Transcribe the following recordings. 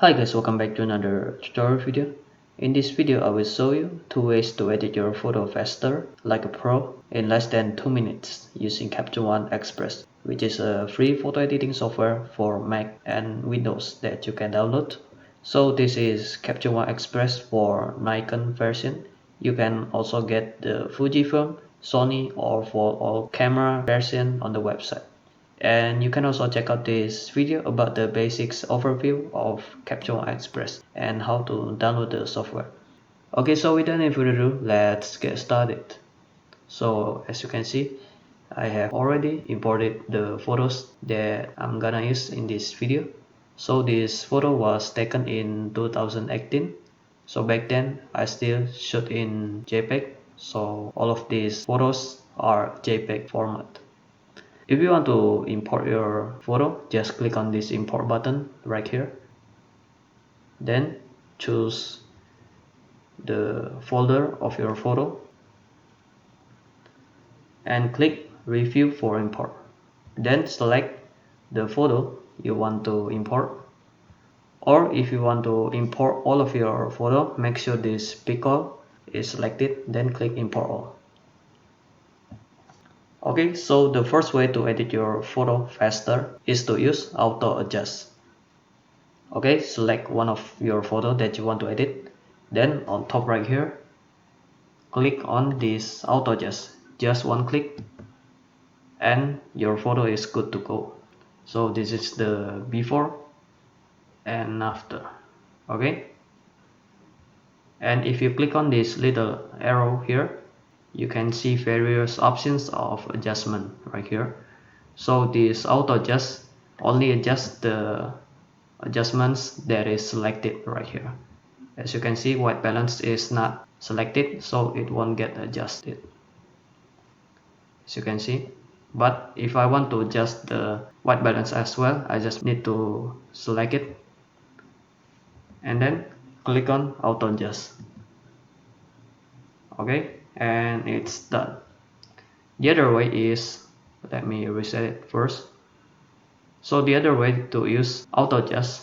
Hi guys, welcome back to another tutorial video. In this video I will show you 2 ways to edit your photo faster like a pro in less than 2 minutes using Capture One Express, which is a free photo editing software for Mac and Windows that you can download. So this is Capture One Express for Nikon version. You can also get the Fujifilm, Sony or for all camera version on the website. And you can also check out this video about the basics overview of Capture One Express and how to download the software. Okay, so without any further ado, let's get started. So as you can see, I have already imported the photos that I'm gonna use in this video. So this photo was taken in 2018. So back then I still shoot in JPEG. So all of these photos are JPEG format. If you want to import your photo, just click on this import button right here. Then choose the folder of your photo and click review for import. Then select the photo you want to import. Or if you want to import all of your photo, make sure this pick all is selected, then click import all. Okay, so the first way to edit your photo faster is to use auto adjust. Okay, select one of your photo that you want to edit, then on top right here click on this auto adjust, just one click and your photo is good to go. So this is the before and after. Okay, and if you click on this little arrow here, you can see various options of adjustment right here. So this auto adjust only adjusts the adjustments that is selected right here. As you can see, white balance is not selected, so it won't get adjusted, as you can see. But if I want to adjust the white balance as well, I just need to select it and then click on auto adjust. Okay, and it's done. The other way is, let me reset it first. So the other way to use auto adjust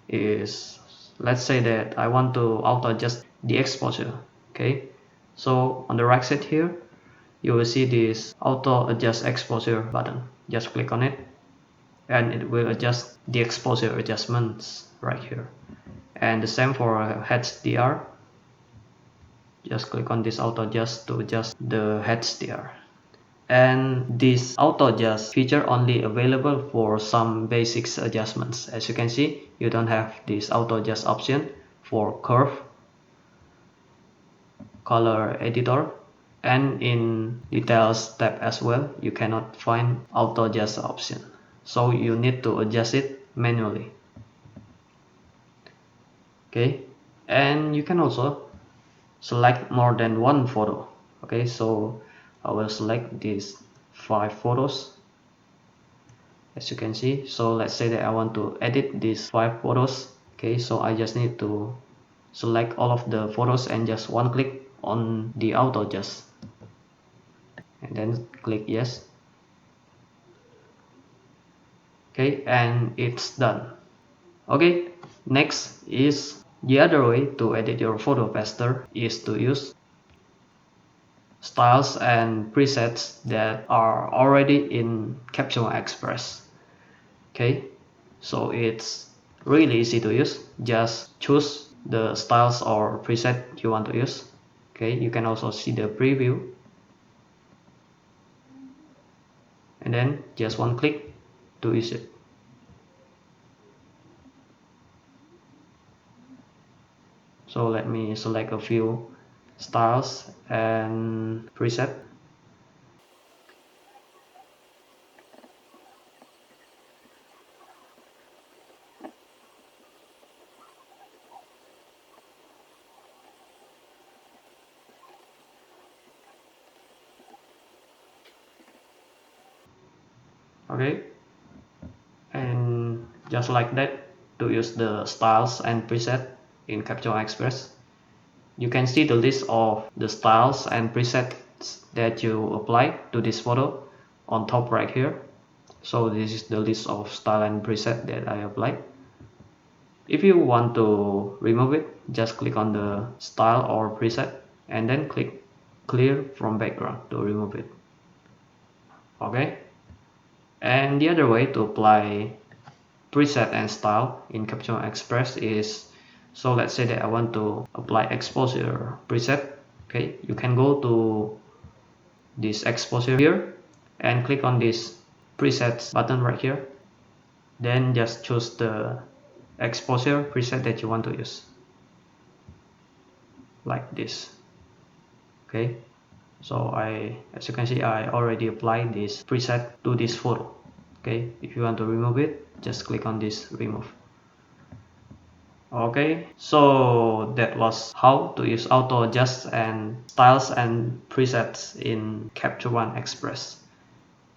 is, let's say that I want to auto adjust the exposure. Okay, so on the right side here you will see this auto adjust exposure button. Just click on it and it will adjust the exposure adjustments right here. And the same for HDR. Just click on this auto adjust to adjust the HDR. And this auto adjust feature only available for some basics adjustments. As you can see, you don't have this auto adjust option for curve, color editor, and in details tab as well you cannot find auto adjust option, so you need to adjust it manually. Okay, and you can also select more than one photo. Okay, so I will select these 5 photos, as you can see. So let's say that I want to edit these 5 photos. Okay, so I just need to select all of the photos and just one click on the auto adjust and then click yes. Okay, and it's done. Okay, next is the other way to edit your photo faster is to use styles and presets that are already in Capture One Express. Okay, so it's really easy to use. Just choose the styles or preset you want to use. Okay, you can also see the preview and then just one click to use it. So let me select a few styles and preset. Okay, and just like that, to use the styles and preset in Capture One Express, you can see the list of the styles and presets that you apply to this photo on top right here. So this is the list of style and preset that I applied. If you want to remove it, just click on the style or preset and then click clear from background to remove it. Okay. And the other way to apply preset and style in Capture One Express is, so let's say that I want to apply exposure preset. Okay, you can go to this exposure here and click on this presets button right here. Then just choose the exposure preset that you want to use, like this. Okay, so as you can see, I already applied this preset to this photo. Okay, if you want to remove it, just click on this remove. Okay, so that was how to use auto adjust and styles and presets in Capture One Express.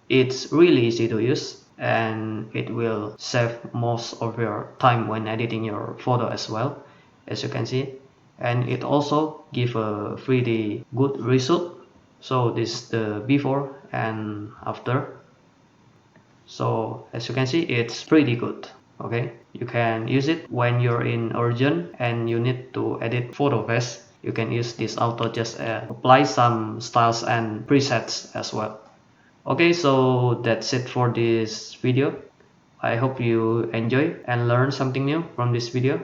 It's really easy to use and it will save most of your time when editing your photo as well, as you can see, and it also give a pretty good result. So this is the before and after. So as you can see, it's pretty good. Okay, you can use it when you're in urgent and you need to edit photo fast. You can use this auto just apply some styles and presets as well. Okay, so that's it for this video. I hope you enjoy and learn something new from this video.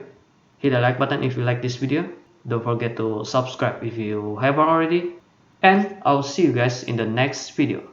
Hit the like button if you like this video. Don't forget to subscribe if you haven't already. And I'll see you guys in the next video.